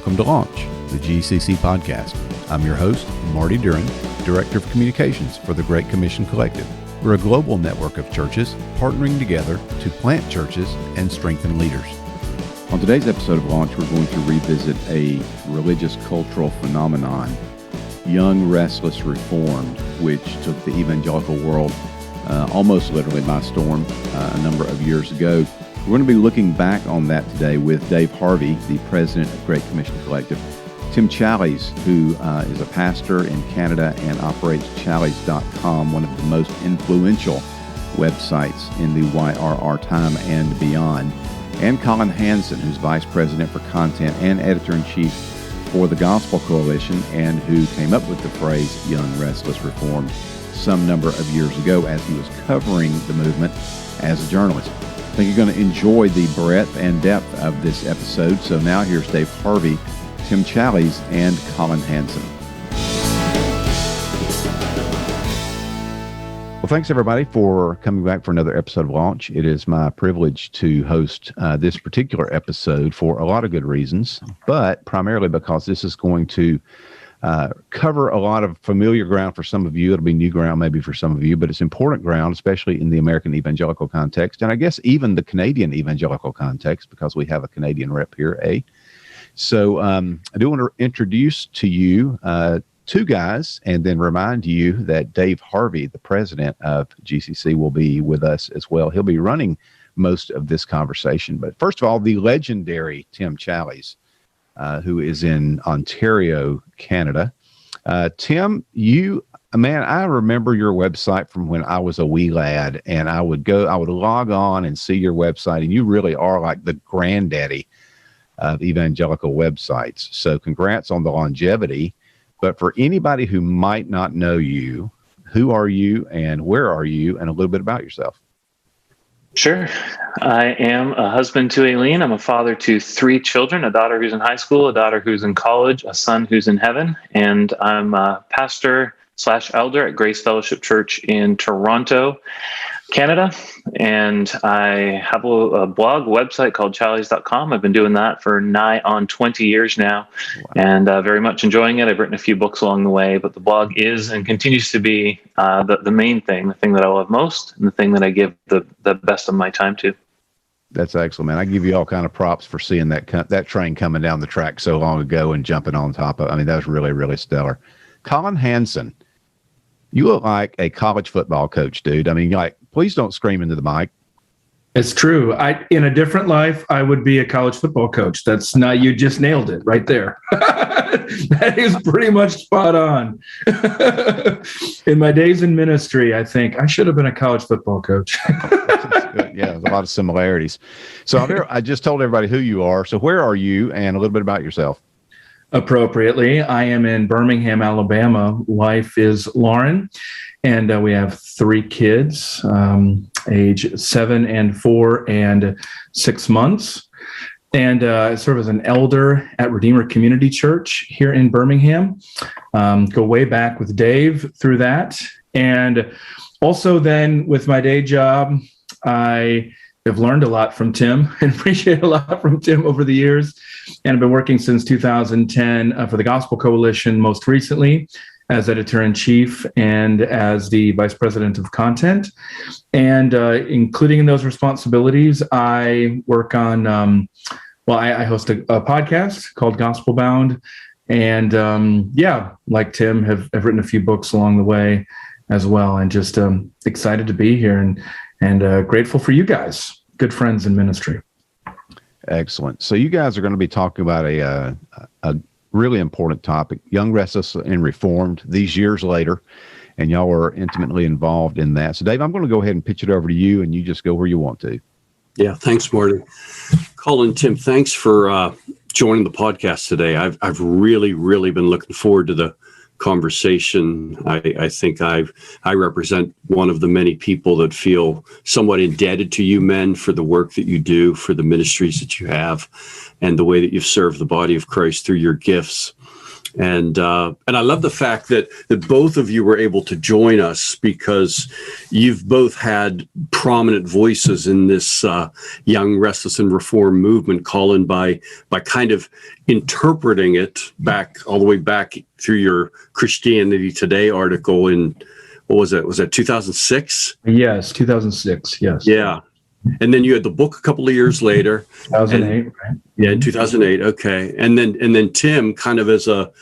Welcome to Launch, the GCC podcast. I'm your host, Marty Duran, Director of Communications for the Great Commission Collective. We're a global network of churches partnering together to plant churches and strengthen leaders. On today's episode of Launch, we're going to revisit a religious cultural phenomenon, young, restless, reformed, which took the evangelical world almost literally by storm a number of years ago. We're going to be looking back on that today with Dave Harvey, the president of Great Commission Collective, Tim Challies, who is a pastor in Canada and operates Challies.com, one of the most influential websites in the YRR time and beyond, and Collin Hansen, who's vice president for content and editor-in-chief for the Gospel Coalition, and who came up with the phrase Young, Restless, Reformed some number of years ago as he was covering the movement as a journalist. I think you're going to enjoy the breadth and depth of this episode. So now here's Dave Harvey, Tim Challies, and Collin Hansen. Well, thanks everybody for coming back for another episode of Launch. It is my privilege to host this particular episode for a lot of good reasons, but primarily because this is going to cover a lot of familiar ground for some of you. It'll be new ground maybe for some of you, but it's important ground, especially in the American evangelical context, and I guess even the Canadian evangelical context, because we have a Canadian rep here, So I do want to introduce to you two guys and then remind you that Dave Harvey, the president of GCC, will be with us as well. He'll be running most of this conversation. But first of all, the legendary Tim Challies, who is in Ontario, Canada. Tim, I remember your website from when I was a wee lad, and I would log on and see your website, and you really are like the granddaddy of evangelical websites. So congrats on the longevity. But for anybody who might not know you, who are you and where are you, and a little bit about yourself? Sure. I am a husband to Aileen. I'm a father to 3 children, a daughter who's in high school, a daughter who's in college, a son who's in heaven. And I'm a pastor/elder at Grace Fellowship Church in Toronto, Canada. And I have a blog website called Challies.com. I've been doing that for nigh on 20 years now. Wow. And very much enjoying it. I've written a few books along the way, but the blog is and continues to be the main thing, the thing that I love most, and the thing that I give the best of my time to. That's excellent, man. I give you all kind of props for seeing that train coming down the track so long ago and jumping on top of it. I mean, that was really, really stellar. Collin Hansen, you look like a college football coach, dude. I mean, please don't scream into the mic. It's true. In a different life, I would be a college football coach. You just nailed it right there. That is pretty much spot on. In my days in ministry, I think I should have been a college football coach. Yeah, there's a lot of similarities. So I just told everybody who you are. So where are you, and a little bit about yourself? Appropriately, I am in Birmingham, Alabama. Wife is Lauren, and we have 3 kids, age 7 and 4 and 6 months. And I serve as an elder at Redeemer Community Church here in Birmingham. Go way back with Dave through that. And also then with my day job, I have learned a lot from Tim and appreciate a lot from Tim over the years. And I've been working since 2010 for the Gospel Coalition, most recently as editor-in-chief and as the vice president of content. And including in those responsibilities, I work on, I host a podcast called Gospel Bound. And like Tim, have written a few books along the way as well. And just excited to be here and grateful for you guys, good friends in ministry. Excellent. So you guys are going to be talking about a really important topic, Young, Restless, and Reformed, these years later, and y'all are intimately involved in that. So Dave, I'm going to go ahead and pitch it over to you, and you just go where you want to. Yeah, thanks, Marty. Collin, Tim, thanks for joining the podcast today. I've really, really been looking forward to the conversation. I think I represent one of the many people that feel somewhat indebted to you men for the work that you do, for the ministries that you have, and the way that you've served the body of Christ through your gifts. And I love the fact that both of you were able to join us, because you've both had prominent voices in this young, restless, and reform movement, Collin, by kind of interpreting it all the way back through your Christianity Today article in, what was it? Was that 2006? Yes, 2006. Yes. Yeah. And then you had the book a couple of years later. 2008, right? Yeah, in 2008. Okay. And then Tim, kind of as a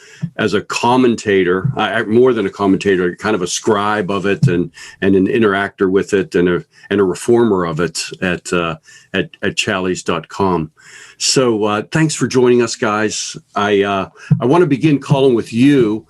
commentator, more than a commentator, kind of a scribe of it and an interactor with it and a reformer of it at challies.com. So thanks for joining us, guys. I want to begin, Collin, with you.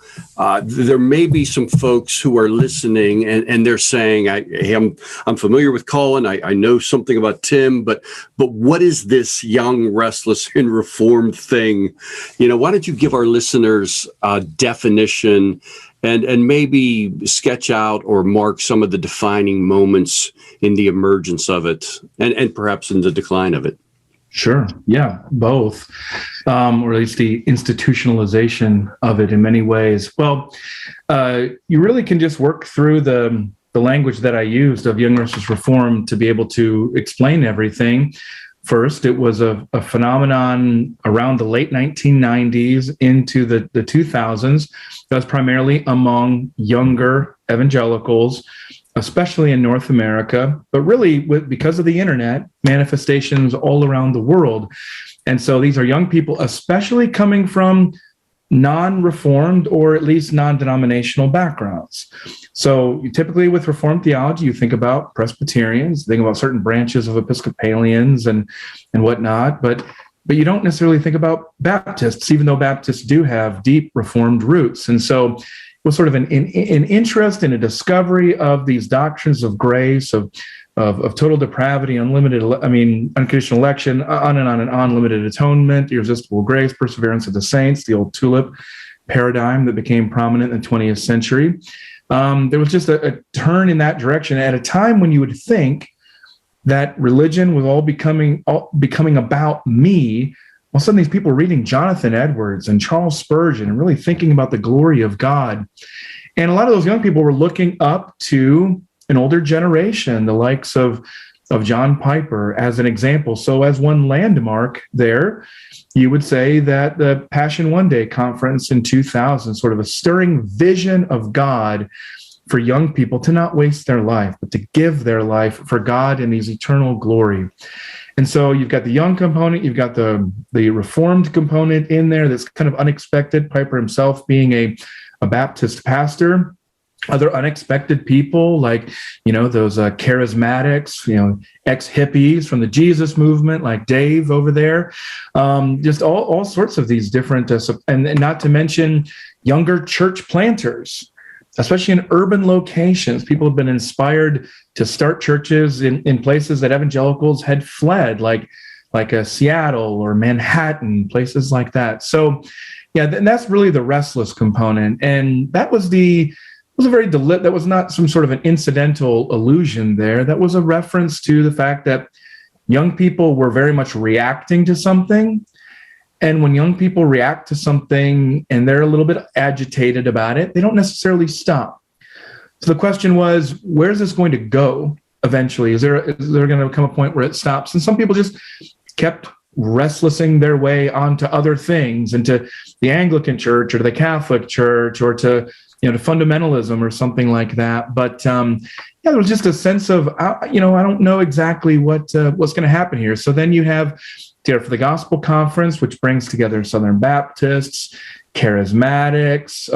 There may be some folks who are listening and they're saying, hey, I'm familiar with Collin. I know something about Tim, but what is this young, restless, and reformed thing? Why don't you give our listeners a definition and maybe sketch out or mark some of the defining moments in the emergence of it and perhaps in the decline of it? Sure. Yeah, both, or at least the institutionalization of it in many ways. Well, you really can just work through the language that I used of young restless reform to be able to explain everything. First, it was a phenomenon around the late 1990s into the 2000s that was primarily among younger evangelicals, especially in North America, but really because of the internet, manifestations all around the world. And so these are young people, especially coming from non-reformed or at least non-denominational backgrounds. So you typically with Reformed theology, you think about Presbyterians, think about certain branches of Episcopalians and whatnot, but you don't necessarily think about Baptists, even though Baptists do have deep Reformed roots. And so it was sort of an interest in a discovery of these doctrines of grace, of total depravity, unconditional election, on and on and on, limited atonement, irresistible grace, perseverance of the saints, the old tulip paradigm that became prominent in the 20th century. There was just a turn in that direction at a time when you would think that religion was all becoming about me. All of a sudden, these people were reading Jonathan Edwards and Charles Spurgeon and really thinking about the glory of God. And a lot of those young people were looking up to an older generation, the likes of John Piper as an example. So as one landmark there, you would say that the Passion One Day conference in 2000, sort of a stirring vision of God for young people to not waste their life, but to give their life for God in His eternal glory. And so you've got the young component, you've got the Reformed component in there that's kind of unexpected, Piper himself being a Baptist pastor. Other unexpected people like, those charismatics, ex-hippies from the Jesus movement, like Dave over there. Just all sorts of these different, and not to mention younger church planters, especially in urban locations. People have been inspired to start churches in places that evangelicals had fled, like Seattle or Manhattan, places like that. So, yeah, and that's really the restless component. And that was that was not some sort of an incidental allusion there. That was a reference to the fact that young people were very much reacting to something. And when young people react to something and they're a little bit agitated about it, they don't necessarily stop. So the question was, where's this going to go eventually? Is there going to come a point where it stops? And some people just kept restlessing their way onto other things, into the Anglican Church or to the Catholic Church or to fundamentalism or something like that. But there was just a sense of, I don't know exactly what's going to happen here. So then you have Dare for the Gospel Conference, which brings together Southern Baptists, Charismatics,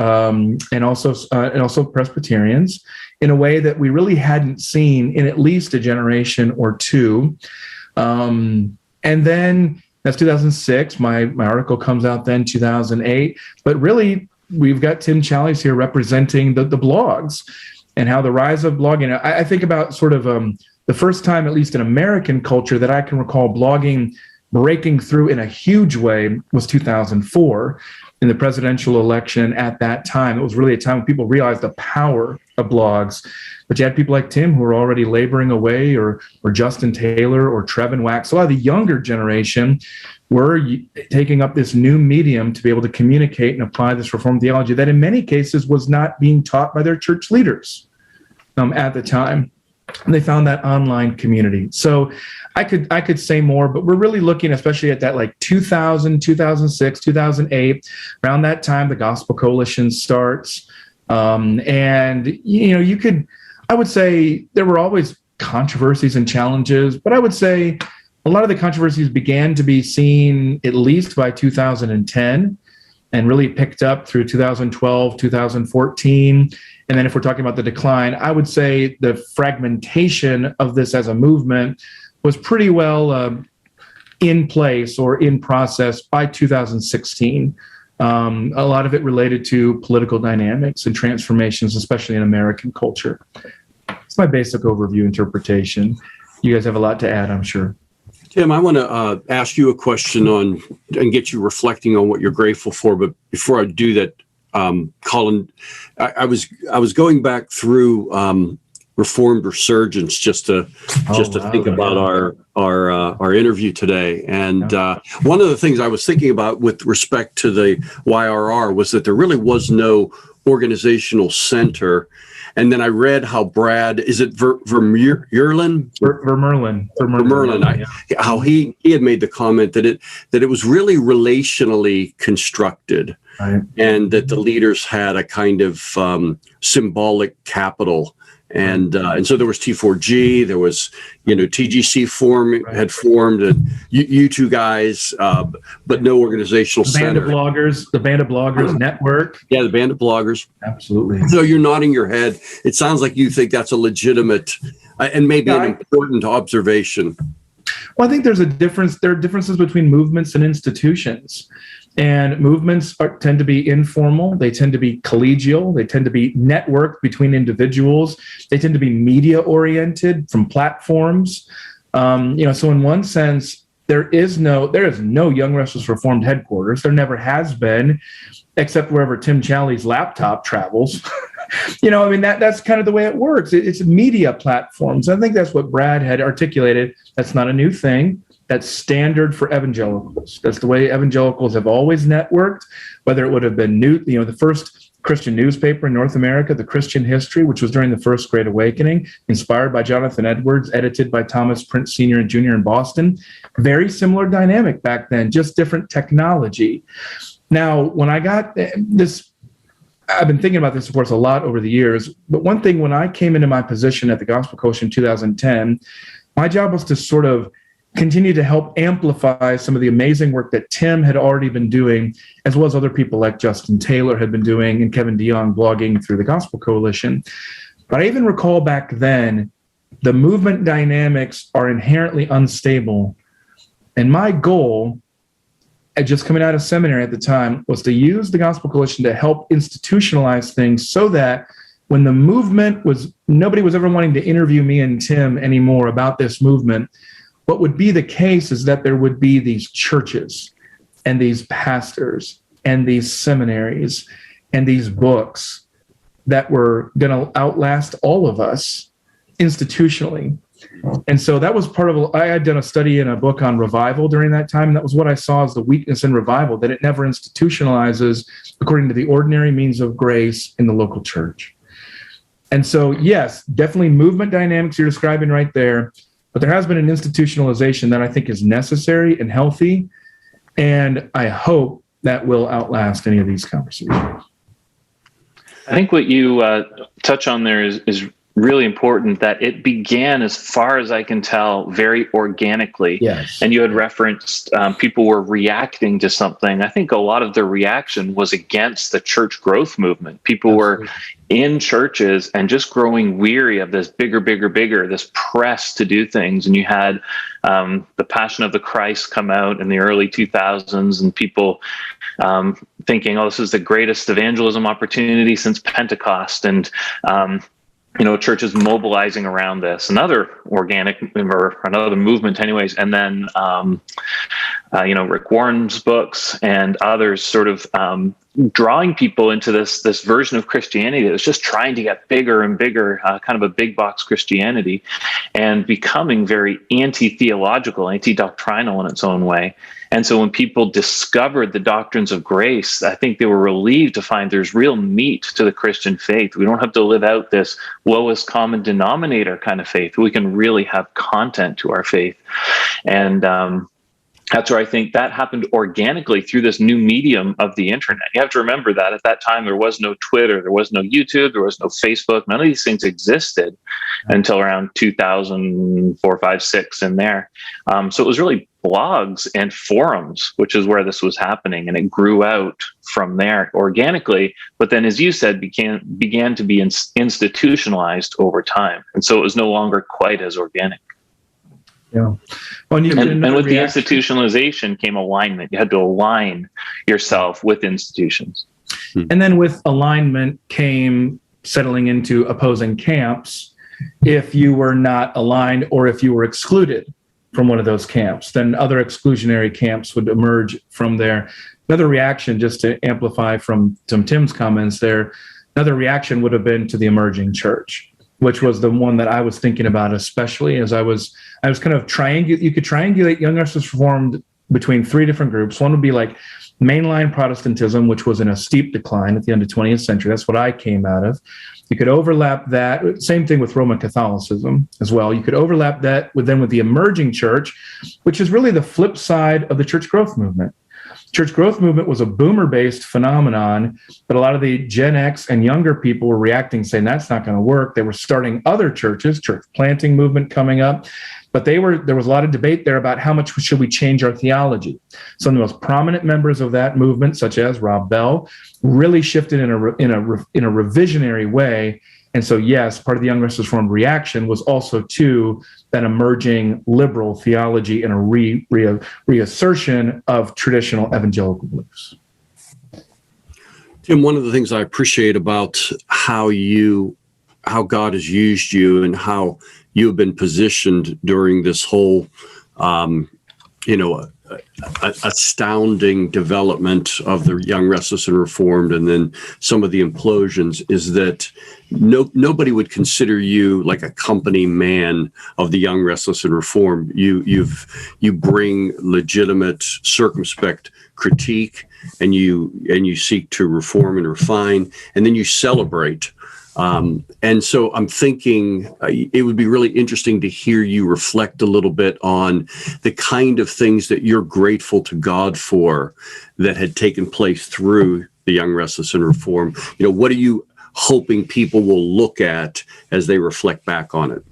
and also Presbyterians in a way that we really hadn't seen in at least a generation or two. And then that's 2006. My article comes out then 2008. But really, we've got Tim Challies here representing the blogs and how the rise of blogging. I think about sort of the first time, at least in American culture, that I can recall blogging breaking through in a huge way was 2004. in the presidential election at that time. It was really a time when people realized the power of blogs. But you had people like Tim who were already laboring away, or Justin Taylor or Trevin Wax. A lot of the younger generation were taking up this new medium to be able to communicate and apply this Reformed theology that in many cases was not being taught by their church leaders at the time. And they found that online community. So I could say more, but we're really looking especially at that like 2000, 2006, 2008. Around that time, the Gospel Coalition starts. And, I would say there were always controversies and challenges, but I would say a lot of the controversies began to be seen at least by 2010 and really picked up through 2012, 2014. And then if we're talking about the decline, I would say the fragmentation of this as a movement was pretty well in place or in process by 2016. A lot of it related to political dynamics and transformations, especially in American culture. It's my basic overview interpretation. You guys have a lot to add, I'm sure. Tim, I want to ask you a question and get you reflecting on what you're grateful for. But before I do that, Collin, I was going back through Reformed Resurgence just to think about our interview today. And one of the things I was thinking about with respect to the YRR was that there really was no organizational center. And then I read how Brad, is it Vermerlin? Vermerlin. How he had made the comment that it was really relationally constructed, right, and that the leaders had a kind of symbolic capital. And so there was T4G, there was, TGC had formed, and you two guys, but no organizational center. The Band of Bloggers network. Yeah, the Band of Bloggers. Absolutely. So you're nodding your head. It sounds like you think that's a legitimate and maybe an important observation. Well, I think there's a difference. There are differences between movements and institutions. And movements tend to be informal. They tend to be collegial. They tend to be networked between individuals. They tend to be media oriented from platforms. So in one sense, there is no Young Restless Reformed headquarters. There never has been, except wherever Tim Challies' laptop travels. That's kind of the way it works. It's media platforms. I think that's what Brad had articulated. That's not a new thing. That's standard for evangelicals. That's the way evangelicals have always networked, whether it would have been the first Christian newspaper in North America, The Christian History, which was during the First Great Awakening, inspired by Jonathan Edwards, edited by Thomas Prince Sr. and Jr. in Boston. Very similar dynamic back then, just different technology. Now, when I got this, I've been thinking about this, of course, a lot over the years, but one thing, when I came into my position at the Gospel Coalition in 2010, my job was to sort of continue to help amplify some of the amazing work that Tim had already been doing, as well as other people like Justin Taylor had been doing and Kevin DeYoung blogging through the Gospel Coalition. But I even recall back then, the movement dynamics are inherently unstable. And my goal, just coming out of seminary at the time, was to use the Gospel Coalition to help institutionalize things so that when the movement nobody was ever wanting to interview me and Tim anymore about this movement. What would be the case is that there would be these churches and these pastors and these seminaries and these books that were going to outlast all of us institutionally. And so that was I had done a study in a book on revival during that time, and that was what I saw as the weakness in revival, that it never institutionalizes according to the ordinary means of grace in the local church. And so, yes, definitely movement dynamics you're describing right there. But there has been an institutionalization that I think is necessary and healthy, and I hope that will outlast any of these conversations. I think what you touch on there is really important, that it began, as far as I can tell, very organically. Yes. And you had referenced people were reacting to something. I think a lot of the reaction was against the church growth movement. People were in churches and just growing weary of this bigger, this press to do things. And you had the Passion of the Christ come out in the early 2000s, and people thinking, this is the greatest evangelism opportunity since Pentecost. And churches mobilizing around this, another organic or another movement anyways. And then Rick Warren's books and others sort of drawing people into this version of Christianity that was just trying to get bigger and bigger, kind of a big box Christianity, and becoming very anti-theological, anti-doctrinal in its own way. And so when people discovered the doctrines of grace, I think they were relieved to find there's real meat to the Christian faith. We don't have to live out this lowest common denominator kind of faith. We can really have content to our faith. And that's where I think that happened organically through this new medium of the internet. You have to remember that at that time, there was no Twitter, there was no YouTube, there was no Facebook. None of these things existed until around 2004, 5, 6 in there. So it was really blogs and forums, which is where this was happening. And it grew out from there organically. But then, as you said, began to be institutionalized over time. And so it was no longer quite as organic. Yeah. Well, and with the institutionalization came alignment. You had to align yourself with institutions. And then with alignment came settling into opposing camps. If you were not aligned or if you were excluded from one of those camps, then other exclusionary camps would emerge from there. Another reaction, just to amplify from Tim's comments there, another reaction would have been to the emerging church, which was the one that I was thinking about, especially as I was kind of you could triangulate Young Restless Reformed between three different groups. One would be like mainline Protestantism, which was in a steep decline at the end of the 20th century. That's what I came out of. You could overlap that, same thing with Roman Catholicism as well. You could overlap that with the emerging church, which is really the flip side of the church growth movement. Church growth movement was a boomer-based phenomenon, but a lot of the Gen X and younger people were reacting, saying that's not going to work. They were starting other churches, church planting movement coming up, but there was a lot of debate there about how much should we change our theology. Some of the most prominent members of that movement, such as Rob Bell, really shifted in a revisionary way. And so, yes, part of the Young Restless Reformed reaction was also to that emerging liberal theology and a reassertion of traditional evangelical beliefs. Tim, one of the things I appreciate about how God has used you and how you have been positioned during this whole, astounding development of the Young Restless and Reformed, and then some of the implosions, is that nobody would consider you like a company man of the Young Restless and Reformed. You bring legitimate, circumspect critique, and you seek to reform and refine, and then you celebrate. And so I'm thinking it would be really interesting to hear you reflect a little bit on the kind of things that you're grateful to God for that had taken place through the Young Restless and Reformed. What are you hoping people will look at as they reflect back on it?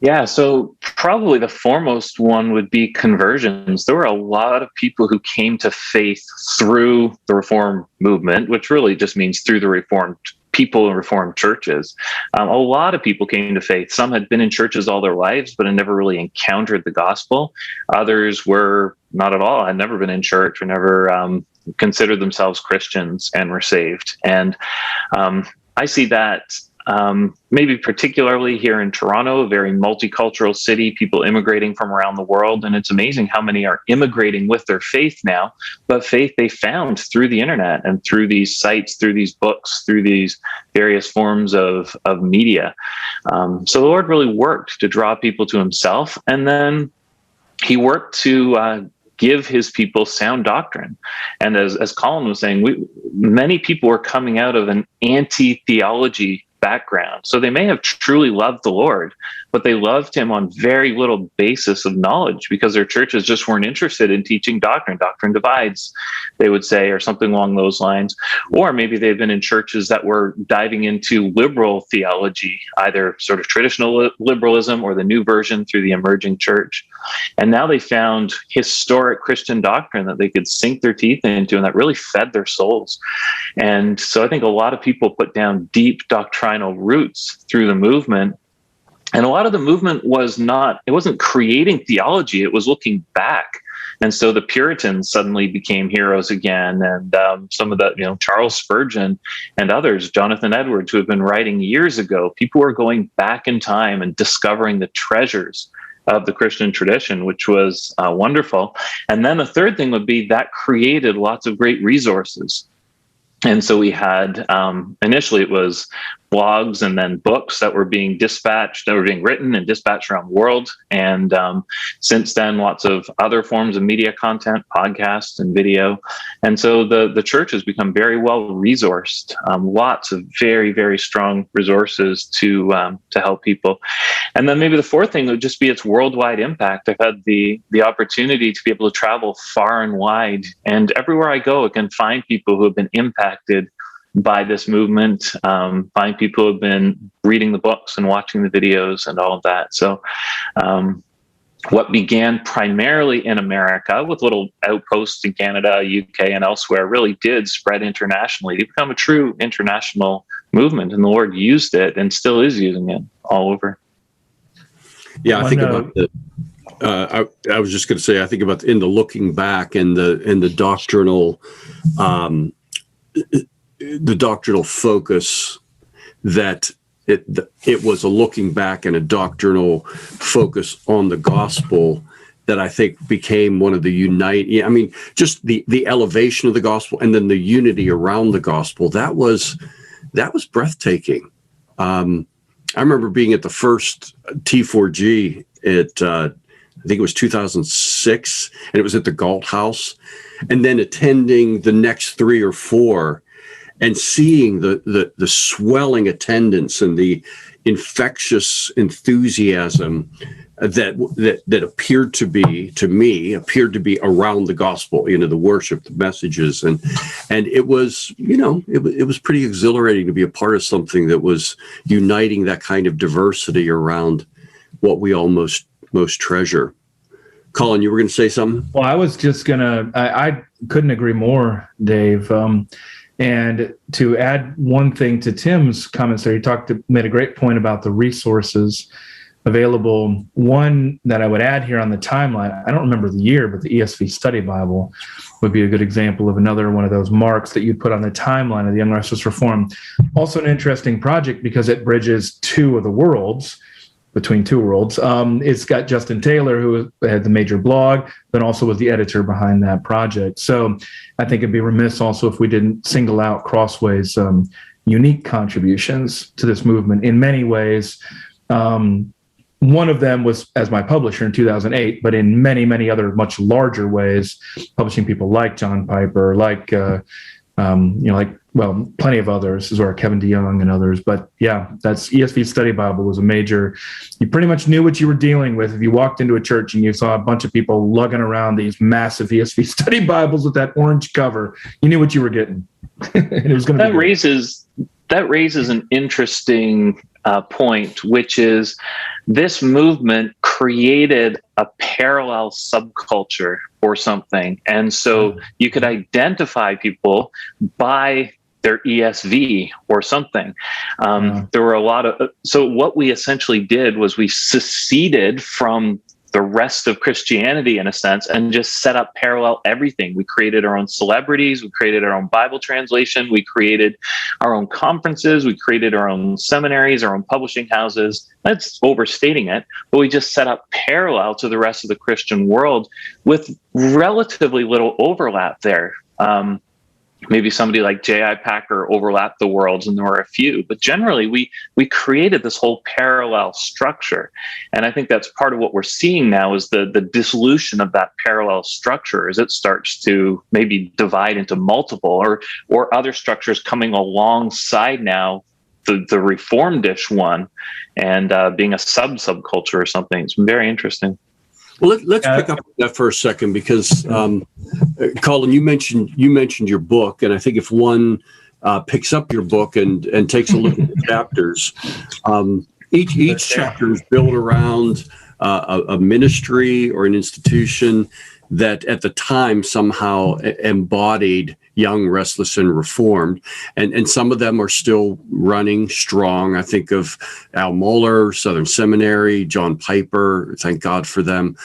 Yeah, so probably the foremost one would be conversions. There were a lot of people who came to faith through the Reformed movement, which really just means through the Reformed people in Reformed churches. A lot of people came to faith. Some had been in churches all their lives, but had never really encountered the gospel. Others were not at all, had never been in church or never considered themselves Christians and were saved. And I see that maybe particularly here in Toronto, a very multicultural city, people immigrating from around the world. And it's amazing how many are immigrating with their faith now, but faith they found through the internet and through these sites, through these books, through these various forms of media. So the Lord really worked to draw people to himself. And then he worked to give his people sound doctrine. And as Collin was saying, many people were coming out of an anti-theology background. So they may have truly loved the Lord, but they loved him on very little basis of knowledge because their churches just weren't interested in teaching doctrine. Doctrine divides, they would say, or something along those lines. Or maybe they've been in churches that were diving into liberal theology, either sort of traditional liberalism or the new version through the emerging church. And now they found historic Christian doctrine that they could sink their teeth into and that really fed their souls. And so I think a lot of people put down deep doctrinal roots through the movement. And a lot of the movement it wasn't creating theology, it was looking back. And so the Puritans suddenly became heroes again. And some of the, Charles Spurgeon and others, Jonathan Edwards, who have been writing years ago, people were going back in time and discovering the treasures of the Christian tradition, which was wonderful. And then the third thing would be that created lots of great resources. And so we had, initially it was blogs and then books that were being written and dispatched around the world. And since then, lots of other forms of media content, podcasts and video. And so the church has become very well resourced, lots of very, very strong resources to help people. And then maybe the fourth thing would just be its worldwide impact. I've had the opportunity to be able to travel far and wide, and everywhere I go, I can find people who have been impacted by this movement, find people who have been reading the books and watching the videos and all of that. So what began primarily in America with little outposts in Canada, UK, and elsewhere really did spread internationally to become a true international movement. And the Lord used it and still is using it all over. Yeah, I think about the. I was just going to say, I think about in the looking back and the doctrinal, the doctrinal focus that it was a looking back and a doctrinal focus on the gospel that I think became one of the just the elevation of the gospel and then the unity around the gospel. That was breathtaking. I remember being at the first T4G I think it was 2006, and it was at the Galt House, and then attending the next 3 or 4 and seeing the swelling attendance and the infectious enthusiasm that appeared to be around the gospel, the worship, the messages, and it was, it was pretty exhilarating to be a part of something that was uniting that kind of diversity around what we all most treasure. Collin, you were going to say something? Well, I was just I couldn't agree more, Dave. And to add one thing to Tim's comments there, he made a great point about the resources available. One that I would add here on the timeline, I don't remember the year, but the ESV Study Bible would be a good example of another one of those marks that you'd put on the timeline of the Young Restless Reform. Also an interesting project because it bridges between two worlds. It's got Justin Taylor, who had the major blog, but also was the editor behind that project. So I think it'd be remiss also if we didn't single out Crossway's unique contributions to this movement in many ways. One of them was as my publisher in 2008, but in many, many other much larger ways, publishing people like John Piper, plenty of others, as well as Kevin DeYoung and others. But yeah, that's ESV Study Bible was a major. You pretty much knew what you were dealing with if you walked into a church and you saw a bunch of people lugging around these massive ESV Study Bibles with that orange cover. You knew what you were getting. And it was going to that raises an interesting point, which is this movement created a parallel subculture or something. And so you could identify people by their ESV or something. There were so what we essentially did was we seceded from the rest of Christianity in a sense and just set up parallel everything. We created our own celebrities. We created our own Bible translation. We created our own conferences. We created our own seminaries, our own publishing houses. That's overstating it, but we just set up parallel to the rest of the Christian world with relatively little overlap there. Maybe somebody like J.I. Packer overlapped the worlds, and there were a few. But generally, we created this whole parallel structure. And I think that's part of what we're seeing now is the dissolution of that parallel structure as it starts to maybe divide into multiple or other structures coming alongside now the Reformed-ish one and being a subculture or something. It's very interesting. Well, let's pick up on that for a second because, Collin, you mentioned your book, and I think if one picks up your book and takes a look at the chapters, each chapter is built around a ministry or an institution that at the time somehow embodied Young, Restless, and Reformed. And some of them are still running strong. I think of Al Mohler, Southern Seminary, John Piper, thank God for them.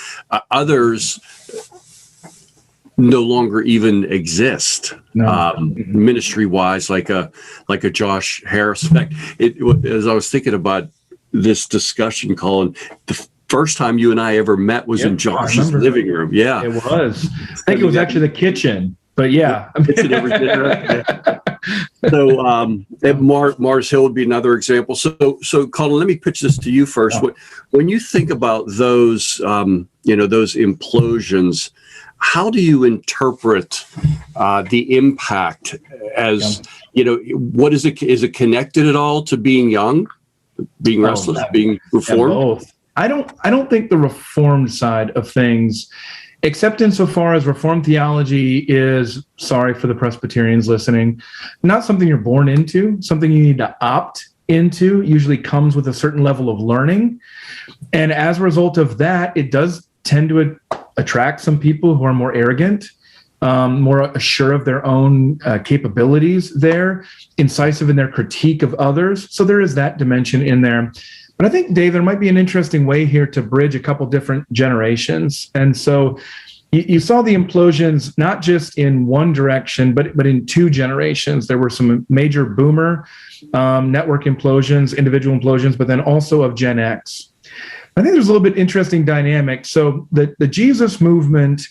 Others no longer even exist, ministry-wise, like a Josh Harris. In fact, as I was thinking about this discussion, Collin, first time you and I ever met was in Josh's living room. Yeah, it was. I think it was actually the kitchen, but yeah. So Mars Hill would be another example. So Collin, let me pitch this to you first. Yeah. When you think about those, those implosions, how do you interpret the impact as, what is it? Is it connected at all to being young, being restless, being reformed? Both. I don't think the reformed side of things, except insofar as reformed theology is, sorry for the Presbyterians listening, not something you're born into, something you need to opt into, usually comes with a certain level of learning. And as a result of that, it does tend to attract some people who are more arrogant, more sure of their own capabilities there, incisive in their critique of others. So there is that dimension in there. But I think, Dave, there might be an interesting way here to bridge a couple different generations. And so you saw the implosions not just in one direction, but in two generations. There were some major boomer network implosions, individual implosions, but then also of Gen X. I think there's a little bit interesting dynamic. So the Jesus movement,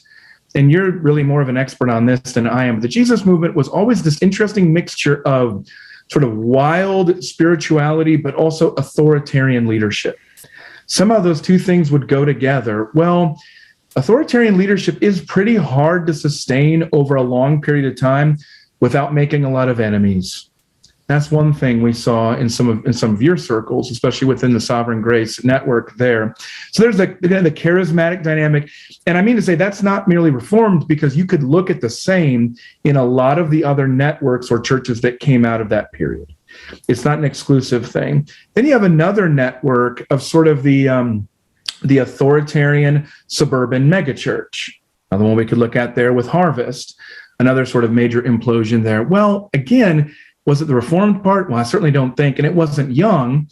and you're really more of an expert on this than I am, the Jesus movement was always this interesting mixture of sort of wild spirituality, but also authoritarian leadership. Somehow those two things would go together. Well, authoritarian leadership is pretty hard to sustain over a long period of time without making a lot of enemies. That's one thing we saw in some of your circles, especially within the Sovereign Grace network there. So there's the charismatic dynamic. And I mean to say that's not merely reformed, because you could look at the same in a lot of the other networks or churches that came out of that period. It's not an exclusive thing. Then you have another network of sort of the authoritarian suburban megachurch. Another one we could look at there with Harvest, another sort of major implosion there. Well, again, was it the reformed part? Well, I certainly don't think, and it wasn't young.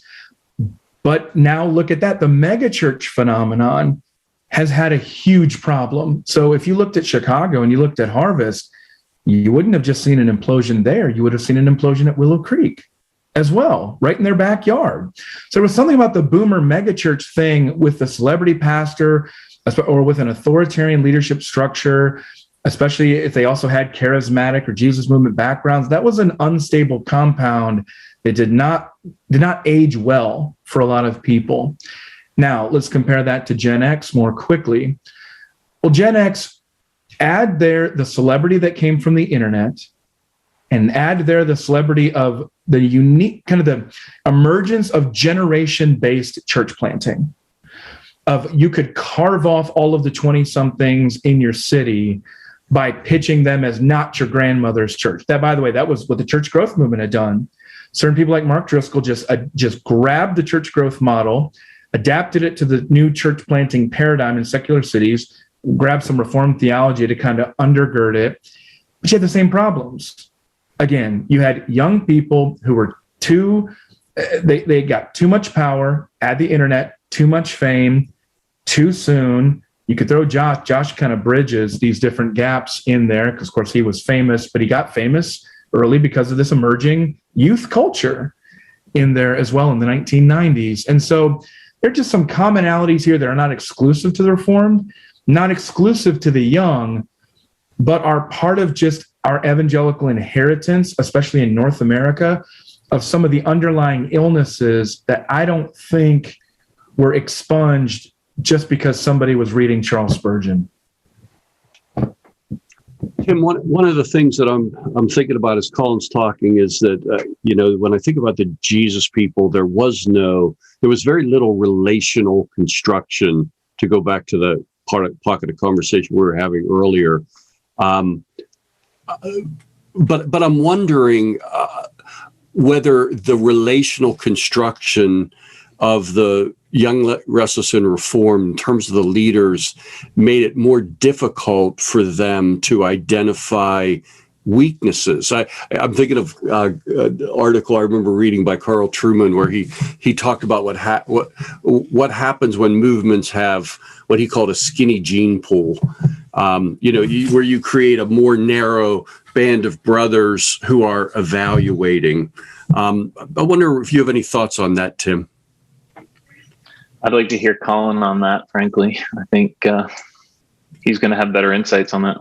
But now look at that. The megachurch phenomenon has had a huge problem. So if you looked at Chicago and you looked at Harvest, you wouldn't have just seen an implosion there. You would have seen an implosion at Willow Creek as well, right in their backyard. So there was something about the boomer megachurch thing with the celebrity pastor or with an authoritarian leadership structure, especially if they also had charismatic or Jesus movement backgrounds. That was an unstable compound that did not age well for a lot of people. Now, let's compare that to Gen X more quickly. Well, Gen X, add there the celebrity that came from the internet, and add there the celebrity of the unique kind of the emergence of generation-based church planting. Of you could carve off all of the 20-somethings in your city by pitching them as not your grandmother's church. That, by the way, that was what the church growth movement had done. Certain people like Mark Driscoll just grabbed the church growth model, adapted it to the new church planting paradigm in secular cities, grabbed some reformed theology to kind of undergird it, but you had the same problems. Again, you had young people who were they got too much power, add the internet, too much fame, too soon. You could throw Josh. Josh kind of bridges these different gaps in there because, of course, he was famous, but he got famous early because of this emerging youth culture in there as well in the 1990s. And so there are just some commonalities here that are not exclusive to the Reformed, not exclusive to the young, but are part of just our evangelical inheritance, especially in North America, of some of the underlying illnesses that I don't think were expunged just because somebody was reading Charles Spurgeon. Tim, one of the things that I'm thinking about as Collin's talking is that, when I think about the Jesus people, there was very little relational construction, to go back to the pocket of conversation we were having earlier. But I'm wondering whether the relational construction of the Young, Restless, and Reformed in terms of the leaders made it more difficult for them to identify weaknesses. I'm thinking of an article I remember reading by Carl Trueman where he talked about what happens when movements have what he called a skinny gene pool. Where you create a more narrow band of brothers who are evaluating. I wonder if you have any thoughts on that, Tim. I'd like to hear Collin on that, frankly. I think he's going to have better insights on that.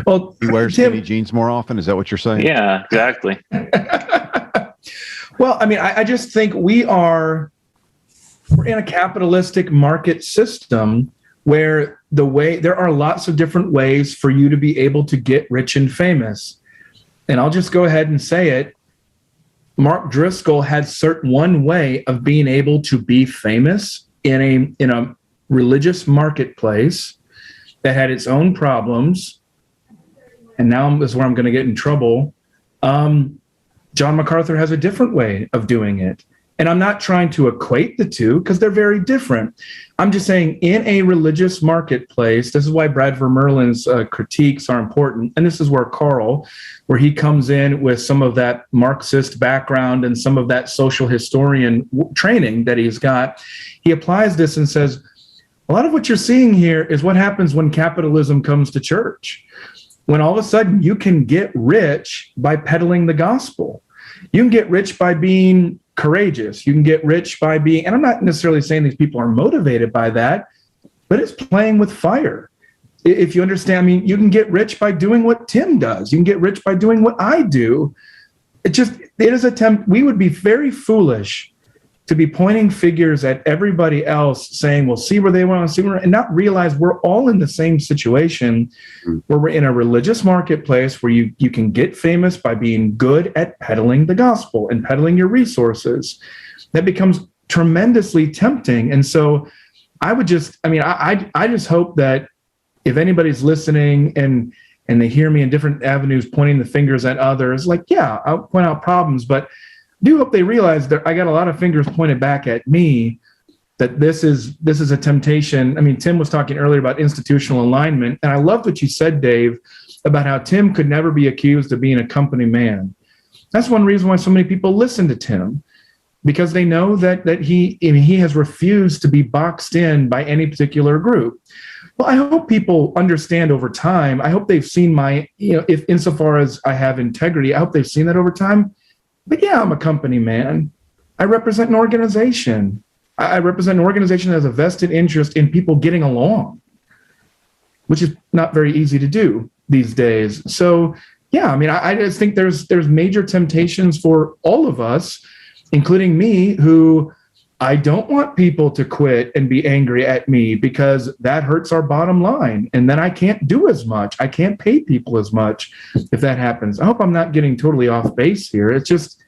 Well, he wears skinny jeans more often. Is that what you're saying? Yeah, exactly. Well, I mean, I just think we're in a capitalistic market system where there are lots of different ways for you to be able to get rich and famous. And I'll just go ahead and say it. Mark Driscoll had one way of being able to be famous in a religious marketplace that had its own problems. And now is where I'm going to get in trouble. John MacArthur has a different way of doing it. And I'm not trying to equate the two because they're very different. I'm just saying in a religious marketplace, this is why Brad Vermeulen's critiques are important. And this is where Carl, where he comes in with some of that Marxist background and some of that social historian training that he's got, he applies this and says, a lot of what you're seeing here is what happens when capitalism comes to church. When all of a sudden you can get rich by peddling the gospel. You can get rich by being courageous. You can get rich by being, and I'm not necessarily saying these people are motivated by that, but it's playing with fire. If you understand, I mean, you can get rich by doing what Tim does. You can get rich by doing what I do. It is we would be very foolish to be pointing figures at everybody else saying, well, see where they want to see where, and not realize we're all in the same situation where we're in a religious marketplace where you can get famous by being good at peddling the gospel and peddling your resources. That becomes tremendously tempting. And so I just hope that if anybody's listening and they hear me in different avenues pointing the fingers at others, like, yeah, I'll point out problems, but I do hope they realize that I got a lot of fingers pointed back at me, that this is a temptation. I mean, Tim was talking earlier about institutional alignment, and I loved what you said, Dave, about how Tim could never be accused of being a company man. That's one reason why so many people listen to Tim, because they know that he has refused to be boxed in by any particular group. Well, I hope people understand over time. I hope they've seen if insofar as I have integrity, I hope they've seen that over time. But yeah, I'm a company man. I represent an organization. I represent an organization that has a vested interest in people getting along, which is not very easy to do these days. So yeah, I mean, I just think there's major temptations for all of us, including me, who I don't want people to quit and be angry at me because that hurts our bottom line. And then I can't do as much. I can't pay people as much if that happens. I hope I'm not getting totally off base here. It's just,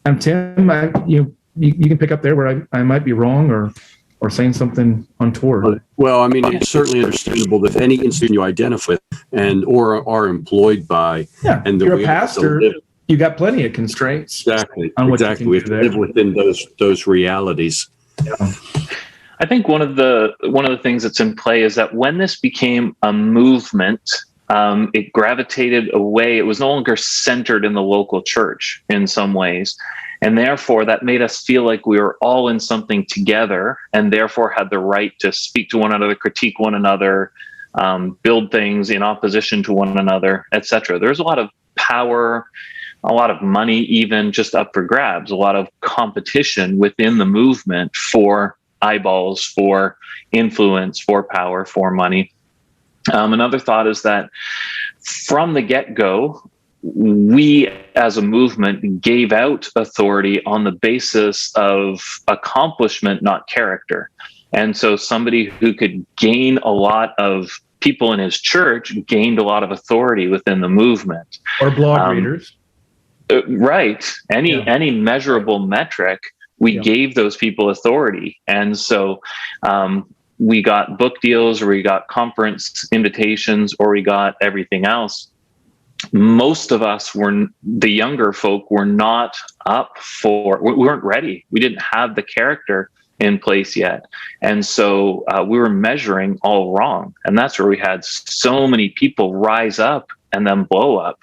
I'm Tim, you can pick up there where I might be wrong or saying something untoward. Well, I mean, it's certainly understandable that any institution you identify with or are employed by. Yeah, and you're a pastor. You got plenty of constraints. Exactly. We have to live within those realities. Yeah. I think one of the things that's in play is that when this became a movement, it gravitated away. It was no longer centered in the local church in some ways. And therefore, that made us feel like we were all in something together and therefore had the right to speak to one another, critique one another, build things in opposition to one another, etc. There's a lot of power, a lot of money, even just up for grabs, a lot of competition within the movement for eyeballs, for influence, for power, for money. Another thought is that from the get-go, we as a movement gave out authority on the basis of accomplishment, not character. And so somebody who could gain a lot of people in his church gained a lot of authority within the movement. Or blog readers. Right. Any measurable metric, we gave those people authority. And so we got book deals, or we got conference invitations, or we got everything else. Most of us the younger folk were not up for, we weren't ready. We didn't have the character in place yet. And so we were measuring all wrong. And that's where we had so many people rise up and then blow up,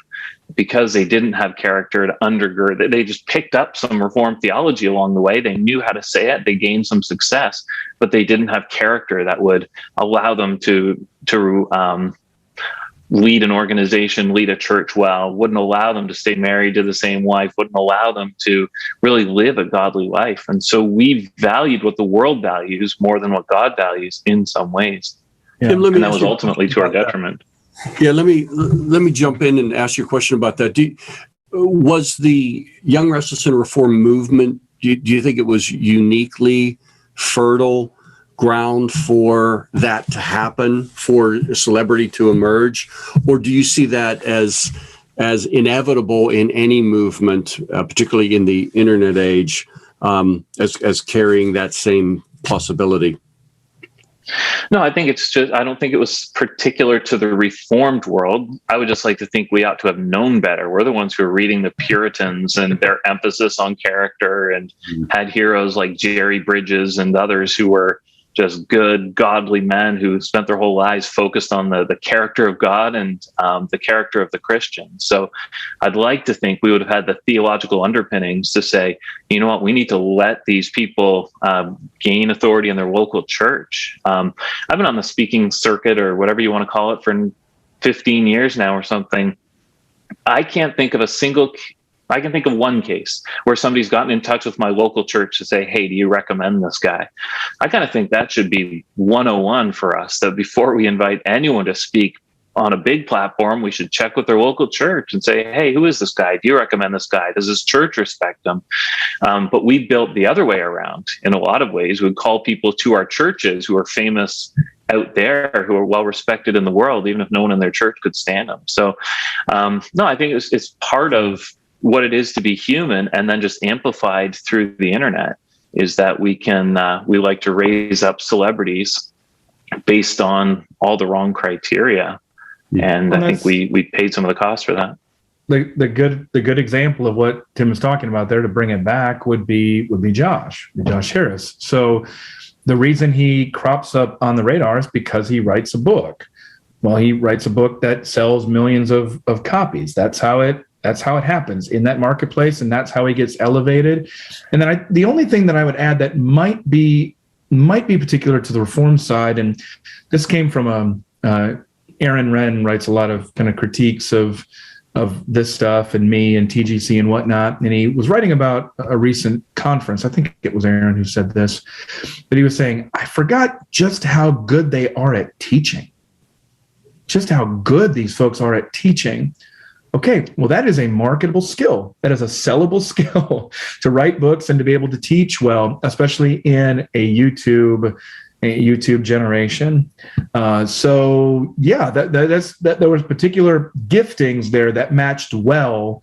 because they didn't have character to undergird. They just picked up some Reformed theology along the way. They knew how to say it. They gained some success, but they didn't have character that would allow them to lead an organization, lead a church well, wouldn't allow them to stay married to the same wife, wouldn't allow them to really live a godly life. And so we valued what the world values more than what God values in some ways. Yeah. Tim, And that was ultimately to our detriment. Yeah, let me jump in and ask you a question about that. Was the Young, Restless, and Reformed movement, do you think it was uniquely fertile ground for that to happen, for a celebrity to emerge? Or do you see that as inevitable in any movement, particularly in the internet age, as carrying that same possibility? No, I think I don't think it was particular to the Reformed world. I would just like to think we ought to have known better. We're the ones who are reading the Puritans and their emphasis on character, and had heroes like Jerry Bridges and others who were just good, godly men who spent their whole lives focused on the character of God and the character of the Christian. So I'd like to think we would have had the theological underpinnings to say, you know what, we need to let these people gain authority in their local church. I've been on the speaking circuit, or whatever you want to call it, for 15 years now or something. I can think of one case where somebody's gotten in touch with my local church to say, hey, do you recommend this guy? I kind of think that should be 101 for us, that before we invite anyone to speak on a big platform, we should check with their local church and say, hey, who is this guy? Do you recommend this guy? Does his church respect him? But we built the other way around in a lot of ways. We'd call people to our churches who are famous out there, who are well respected in the world, even if no one in their church could stand them. So no, I think it's part of what it is to be human, and then just amplified through the internet, is that we like to raise up celebrities based on all the wrong criteria. And I think we paid some of the cost for that. The good example of what Tim is talking about there, to bring it back, would be Josh Harris. So the reason he crops up on the radar is because he writes a book. Well, he writes a book that sells millions of copies. That's how it happens in that marketplace, and that's how he gets elevated. And then the only thing that I would add that might be particular to the Reformed side, and this came from Aaron Wren writes a lot of kind of critiques of this stuff and me and TGC and whatnot, and he was writing about a recent conference. I think it was Aaron who said this, but he was saying, I forgot just how good they are at teaching, just how good these folks are at teaching. Okay, well, that is a marketable skill. That is a sellable skill, to write books and to be able to teach well, especially in a YouTube generation. So yeah, there was particular giftings there that matched well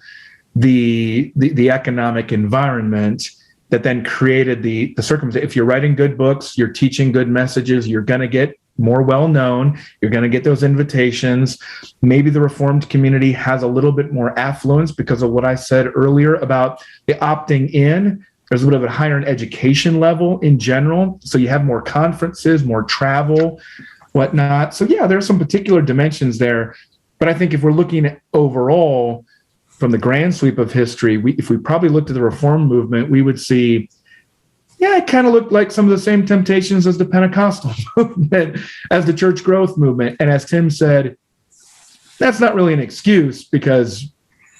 the economic environment that then created the circumstance. If you're writing good books, you're teaching good messages, you're going to get more well-known, you're going to get those invitations. Maybe the Reformed community has a little bit more affluence because of what I said earlier about the opting in. There's a bit of a higher education level in general. So you have more conferences, more travel, whatnot. So yeah, there's some particular dimensions there. But I think if we're looking at overall from the grand sweep of history, if we probably looked at the Reform movement, we would see, yeah, it kind of looked like some of the same temptations as the Pentecostal movement, as the church growth movement. And as Tim said, that's not really an excuse, because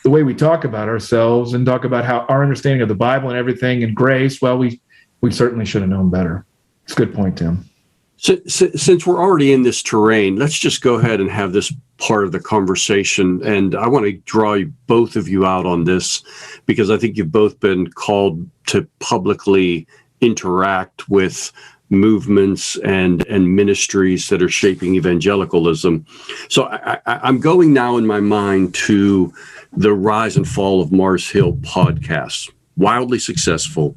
the way we talk about ourselves and talk about how our understanding of the Bible and everything and grace, well, we certainly should have known better. It's a good point, Tim. So, since we're already in this terrain, let's just go ahead and have this part of the conversation. And I want to draw both of you out on this, because I think you've both been called to publicly interact with movements and ministries that are shaping evangelicalism. So I'm going now in my mind to the Rise and Fall of Mars Hill podcast, wildly successful.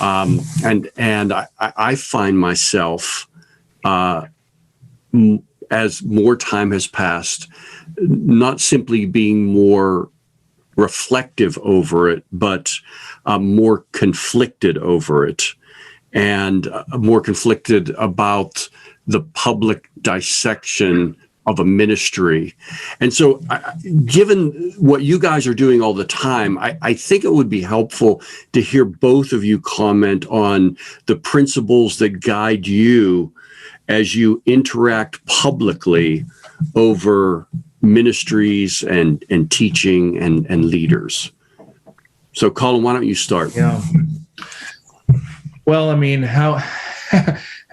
And I find myself, as more time has passed, not simply being more reflective over it, but more conflicted over it, and more conflicted about the public dissection of a ministry. And so given what you guys are doing all the time, I think it would be helpful to hear both of you comment on the principles that guide you as you interact publicly over ministries and teaching and leaders. So, Collin, why don't you start? Yeah. Well, I mean, how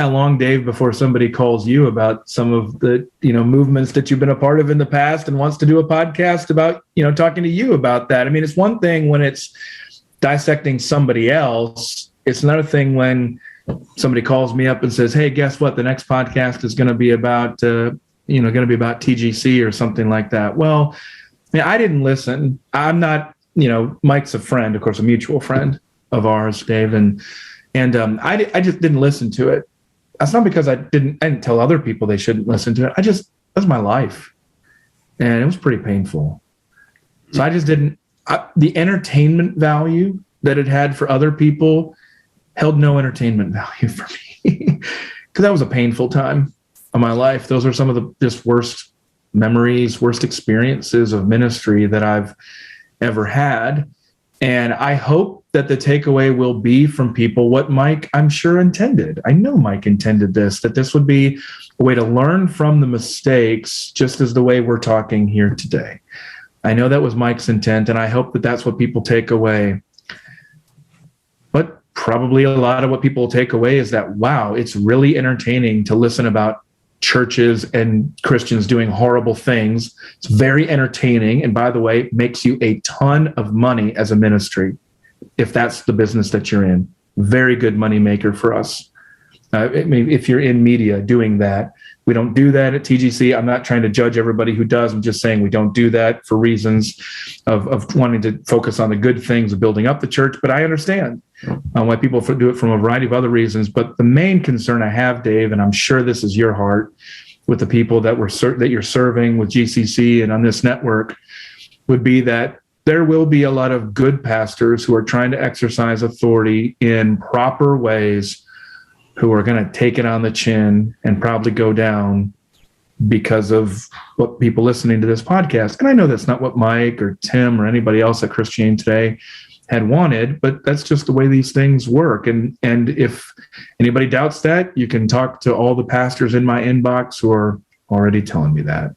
long, Dave, before somebody calls you about some of the movements that you've been a part of in the past and wants to do a podcast about talking to you about that? I mean, it's one thing when it's dissecting somebody else. It's another thing when somebody calls me up and says, "Hey, guess what? The next podcast is going to be about TGC or something like that." Well, I didn't listen. I'm not. Mike's a friend, of course, a mutual friend of ours, Dave, and I just didn't listen to it. That's not because I didn't tell other people they shouldn't listen to it. That's my life, and it was pretty painful. So I just didn't. The entertainment value that it had for other people held no entertainment value for me, because that was a painful time of my life. Those are some of the just worst memories, worst experiences of ministry that I've ever had. And I hope that the takeaway will be from people what Mike, I'm sure, intended. I know Mike intended this, that this would be a way to learn from the mistakes, just as the way we're talking here today. I know that was Mike's intent, and I hope that that's what people take away. But probably a lot of what people will take away is that, wow, it's really entertaining to listen about churches and Christians doing horrible things. It's very entertaining. And by the way, makes you a ton of money as a ministry, if that's the business that you're in. Very good money maker for us. I mean, if you're in media doing that, we don't do that at TGC. I'm not trying to judge everybody who does. I'm just saying we don't do that for reasons of wanting to focus on the good things of building up the church. But I understand why people do it from a variety of other reasons. But the main concern I have, Dave, and I'm sure this is your heart with the people that you're serving with GCC and on this network, would be that there will be a lot of good pastors who are trying to exercise authority in proper ways, who are going to take it on the chin and probably go down because of what people listening to this podcast. And I know that's not what Mike or Tim or anybody else at Christianity Today had wanted, but that's just the way these things work. And if anybody doubts that, you can talk to all the pastors in my inbox who are already telling me that.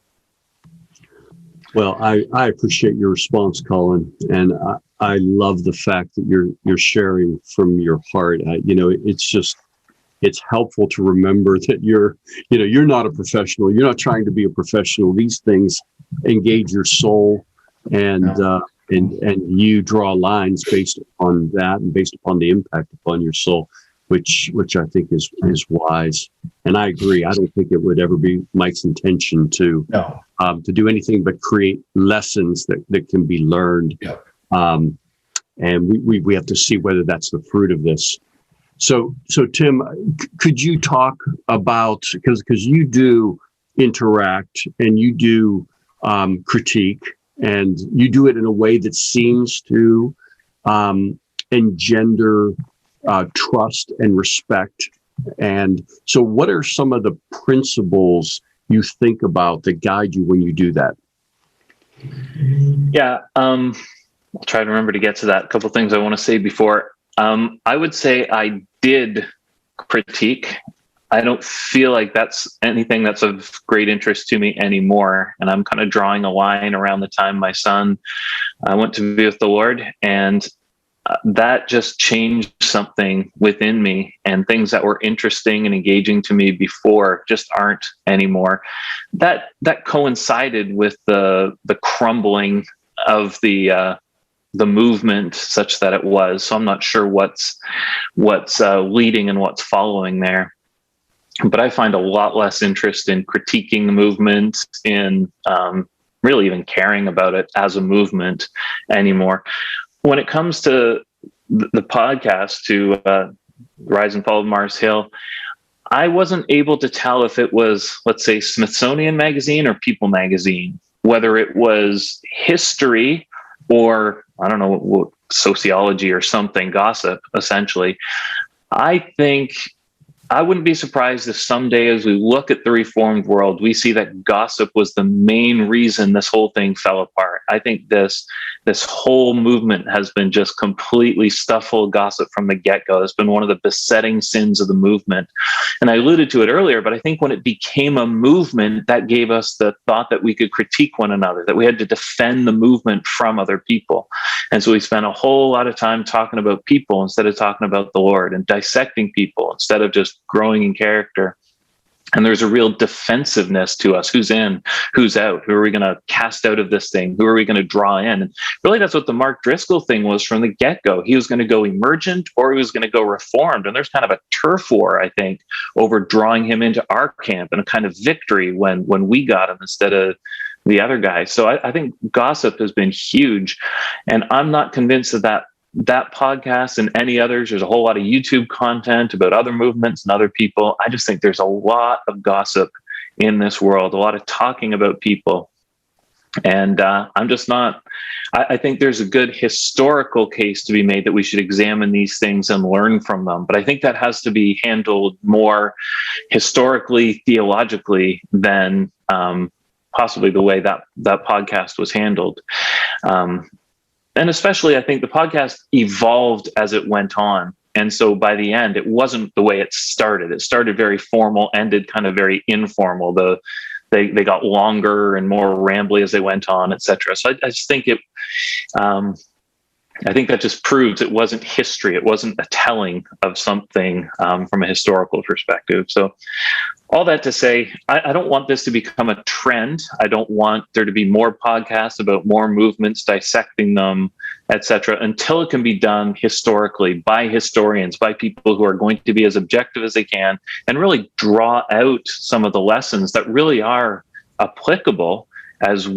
Well, I appreciate your response, Collin, and I love the fact that you're sharing from your heart. It's helpful to remember that you're not a professional. You're not trying to be a professional. These things engage your soul, and you draw lines based upon that and based upon the impact upon your soul, which I think is wise. And I agree. I don't think it would ever be Mike's intention to do anything but create lessons that can be learned. Yeah. And we have to see whether that's the fruit of this. So Tim, could you talk about, because you do interact and you do critique, and you do it in a way that seems to engender trust and respect. And so what are some of the principles you think about that guide you when you do that? Yeah, I'll try to remember to get to that. A couple of things I want to say before. I would say I did critique. I don't feel like that's anything that's of great interest to me anymore. And I'm kind of drawing a line around the time my son went to be with the Lord. And that just changed something within me, and things that were interesting and engaging to me before just aren't anymore. That coincided with the crumbling of the movement such that it was. So I'm not sure what's leading and what's following there. But I find a lot less interest in critiquing the movement, in really even caring about it as a movement anymore. When it comes to the podcast, to Rise and Fall of Mars Hill, I wasn't able to tell if it was, let's say, Smithsonian Magazine or People Magazine, whether it was history or, I don't know, sociology or something, gossip, essentially. I think I wouldn't be surprised if someday, as we look at the Reformed world, we see that gossip was the main reason this whole thing fell apart. I think this whole movement has been just completely stuffed full of gossip from the get-go. It's been one of the besetting sins of the movement. And I alluded to it earlier, but I think when it became a movement, that gave us the thought that we could critique one another, that we had to defend the movement from other people. And so we spent a whole lot of time talking about people instead of talking about the Lord, and dissecting people instead of just growing in character. And there's a real defensiveness to us. Who's in, who's out? Who are we going to cast out of this thing? Who are we going to draw in? And really, that's what the Mark Driscoll thing was from the get-go. He was going to go emergent, or he was going to go reformed. And there's kind of a turf war, I think, over drawing him into our camp, and a kind of victory when we got him instead of the other guy. So I think gossip has been huge. And I'm not convinced that podcast and any others, there's a whole lot of YouTube content about other movements and other people. I just think there's a lot of gossip in this world, a lot of talking about people. And I'm just not, I think there's a good historical case to be made that we should examine these things and learn from them. But I think that has to be handled more historically, theologically than possibly the way that podcast was handled. And especially, I think the podcast evolved as it went on. And so by the end, it wasn't the way it started. It started very formal, ended kind of very informal. They got longer and more rambly as they went on, et cetera. So I just think I think that just proves it wasn't history. It wasn't a telling of something from a historical perspective. So all that to say, I don't want this to become a trend. I don't want there to be more podcasts about more movements, dissecting them, et cetera, until it can be done historically by historians, by people who are going to be as objective as they can, and really draw out some of the lessons that really are applicable as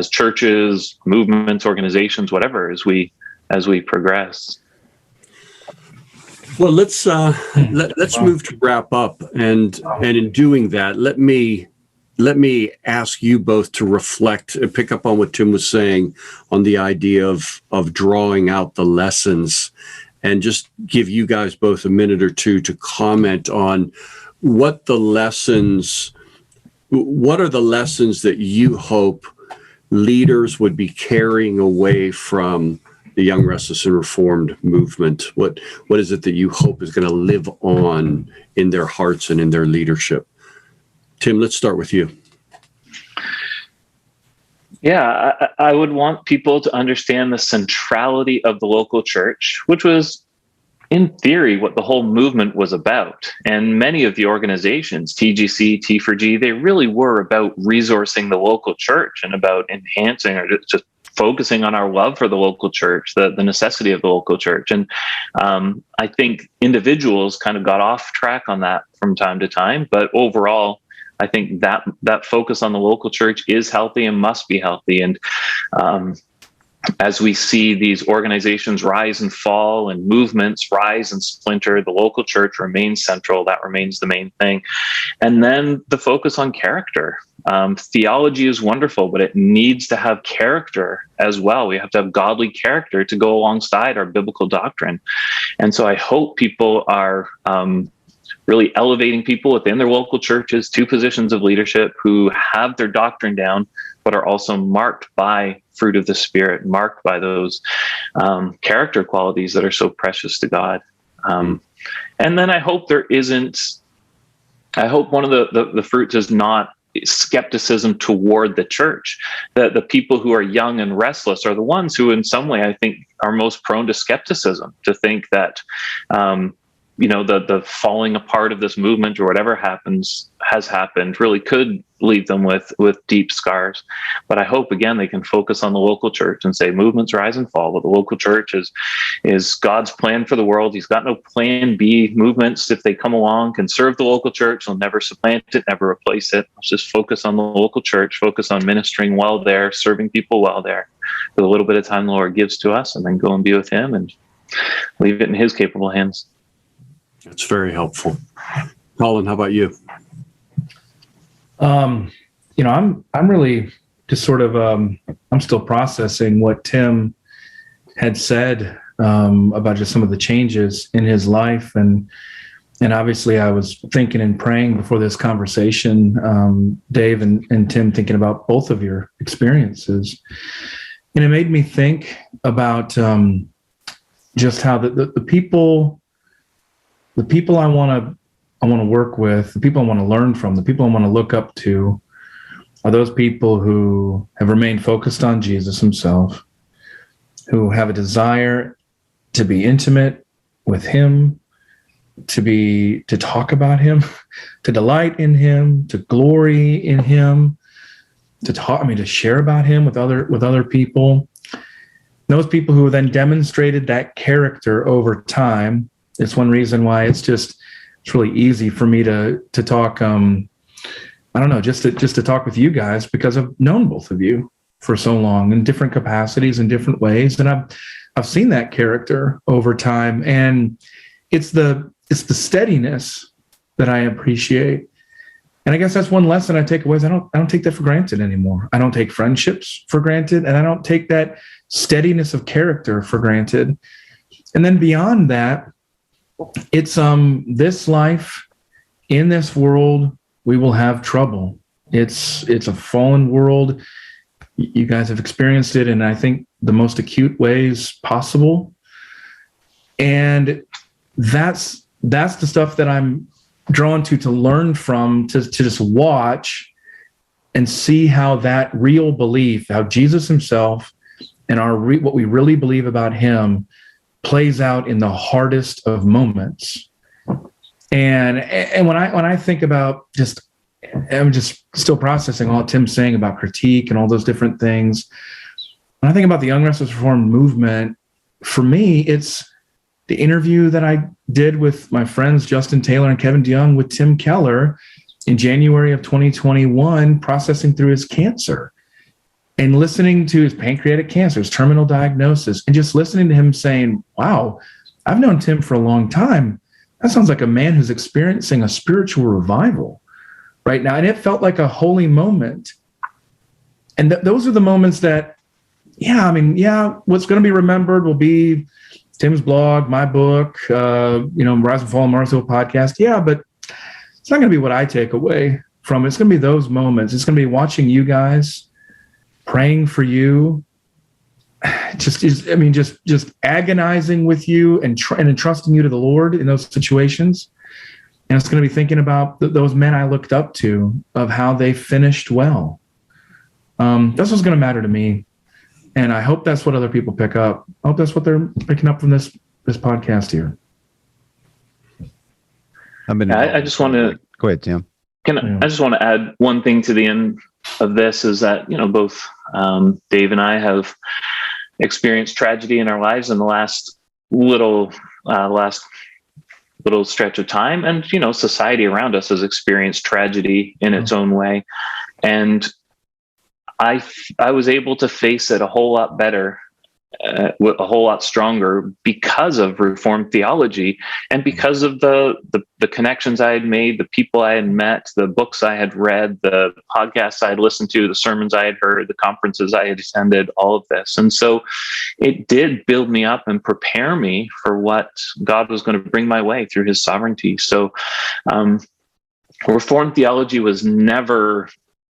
churches, movements, organizations, whatever, as we progress. Well, let's move to wrap up, and in doing that, let me ask you both to reflect and pick up on what Tim was saying on the idea of drawing out the lessons, and just give you guys both a minute or two to comment on what are the lessons that you hope leaders would be carrying away from the Young, Restless, and Reformed movement. What is it that you hope is going to live on in their hearts and in their leadership? Tim, let's start with you. Yeah, I would want people to understand the centrality of the local church, which was, in theory, what the whole movement was about. And many of the organizations, TGC, T4G, they really were about resourcing the local church and about enhancing or just focusing on our love for the local church, the necessity of the local church. And I think individuals kind of got off track on that from time to time. But overall, I think that focus on the local church is healthy and must be healthy. And as we see these organizations rise and fall and movements rise and splinter, the local church remains central. That remains the main thing. And then the focus on character. Theology is wonderful, but it needs to have character as well. We have to have godly character to go alongside our biblical doctrine. And so I hope people are really elevating people within their local churches to positions of leadership who have their doctrine down, but are also marked by fruit of the Spirit, marked by those character qualities that are so precious to God. And then I hope one of the fruits is not skepticism toward the church. That the people who are young and restless are the ones who in some way I think are most prone to skepticism, to think that the falling apart of this movement or whatever has happened really could leave them with deep scars. But I hope, again, they can focus on the local church and say movements rise and fall, but the local church is God's plan for the world. He's got no plan B. Movements, if they come along, can serve the local church. They'll never supplant it, never replace it. Let's just focus on the local church, focus on ministering well there, serving people well there, with a little bit of time the Lord gives to us, and then go and be with Him and leave it in His capable hands. That's very helpful. Collin, how about you? I'm really just sort of, I'm still processing what Tim had said about just some of the changes in his life. And And obviously I was thinking and praying before this conversation, Dave and Tim, thinking about both of your experiences. And it made me think about just how the people I want to work with, the people I want to learn from, the people I want to look up to are those people who have remained focused on Jesus himself, who have a desire to be intimate with him, to talk about him, to delight in him, to glory in him, to share about him with other people. Those people who then demonstrated that character over time. It's one reason why it's really easy for me to talk. Just to talk with you guys, because I've known both of you for so long in different capacities in different ways, and I've seen that character over time, and it's the steadiness that I appreciate. And I guess that's one lesson I take away is I don't take that for granted anymore. I don't take friendships for granted, and I don't take that steadiness of character for granted. And then beyond that, it's this life, in this world, we will have trouble. It's a fallen world. You guys have experienced it in, I think, the most acute ways possible. And that's the stuff that I'm drawn to learn from, to just watch and see how that real belief, how Jesus himself and what we really believe about him plays out in the hardest of moments. And when I think about I'm just still processing all Tim's saying about critique and all those different things. When I think about the Young Restless Reformed movement, for me, it's the interview that I did with my friends Justin Taylor and Kevin DeYoung with Tim Keller in January of 2021, processing through his cancer and listening to his pancreatic cancer, his terminal diagnosis, and just listening to him saying, wow, I've known Tim for a long time. That sounds like a man who's experiencing a spiritual revival right now. And it felt like a holy moment. And those are the moments that, what's going to be remembered will be Tim's blog, my book, Rise and Fall, Marsville podcast. Yeah, but it's not going to be what I take away from it. It's going to be those moments. It's going to be watching you guys, praying for you, just agonizing with you and entrusting you to the Lord in those situations. And it's going to be thinking about those men I looked up to, of how they finished well. That's what's going to matter to me. And I hope that's what other people pick up. I hope that's what they're picking up from this podcast here. I just want to go ahead, Tim. I just want to add one thing to the end of this is that, both Dave and I have experienced tragedy in our lives in the last little stretch of time. And, society around us has experienced tragedy in its own way. And I was able to face it a whole lot better, a whole lot stronger because of Reformed theology and because of the connections I had made, the people I had met, the books I had read, the podcasts I had listened to, the sermons I had heard, the conferences I had attended, all of this. And so it did build me up and prepare me for what God was going to bring my way through his sovereignty. So Reformed theology was never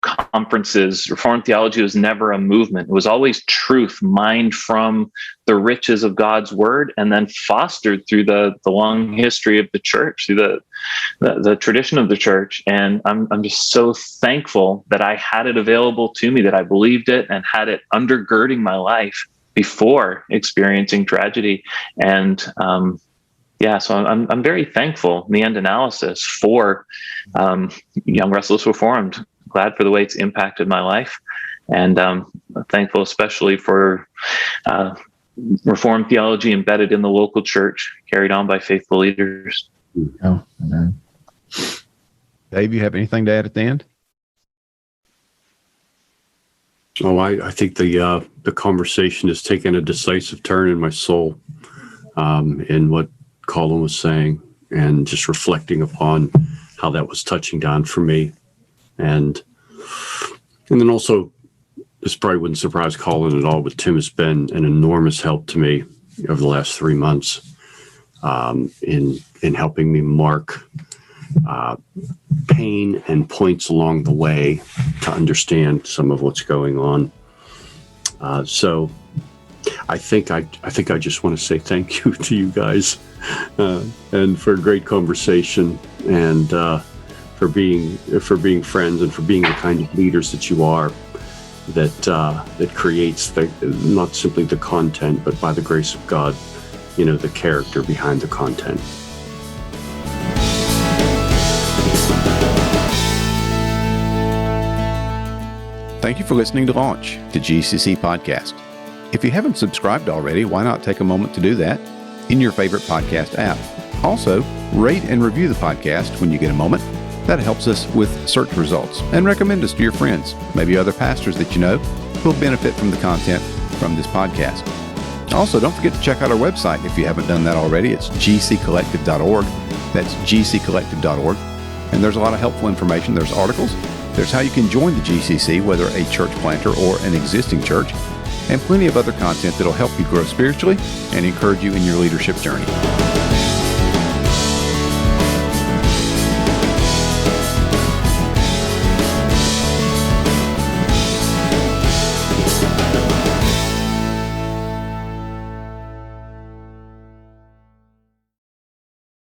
conferences. Reformed theology was never a movement. It was always truth mined from the riches of God's word and then fostered through the long history of the church, through the tradition of the church. And I'm just so thankful that I had it available to me, that I believed it and had it undergirding my life before experiencing tragedy. And so I'm very thankful in the end analysis for Young Restless Reformed. Glad for the way it's impacted my life, and thankful especially for Reformed theology embedded in the local church, carried on by faithful leaders. Oh, amen. Dave, you have anything to add at the end? Oh, I think the conversation has taken a decisive turn in my soul, in what Collin was saying, and just reflecting upon how that was touching down for me. And then also, this probably wouldn't surprise Collin at all, but Tim has been an enormous help to me over the last 3 months. in helping me mark pain and points along the way to understand some of what's going on. So I think I just want to say thank you to you guys, and for a great conversation, and for being friends, and for being the kind of leaders that you are, that creates not simply the content, but by the grace of God, the character behind the content. Thank you for listening to Launch, the GCC podcast. If you haven't subscribed already, why not take a moment to do that in your favorite podcast app? Also, rate and review the podcast when you get a moment. That helps us with search results, and recommend us to your friends, maybe other pastors that you know who will benefit from the content from this podcast. Also, don't forget to check out our website if you haven't done that already. It's gccollective.org. That's gccollective.org. And there's a lot of helpful information. There's articles. There's how you can join the GCC, whether a church planter or an existing church, and plenty of other content that'll help you grow spiritually and encourage you in your leadership journey.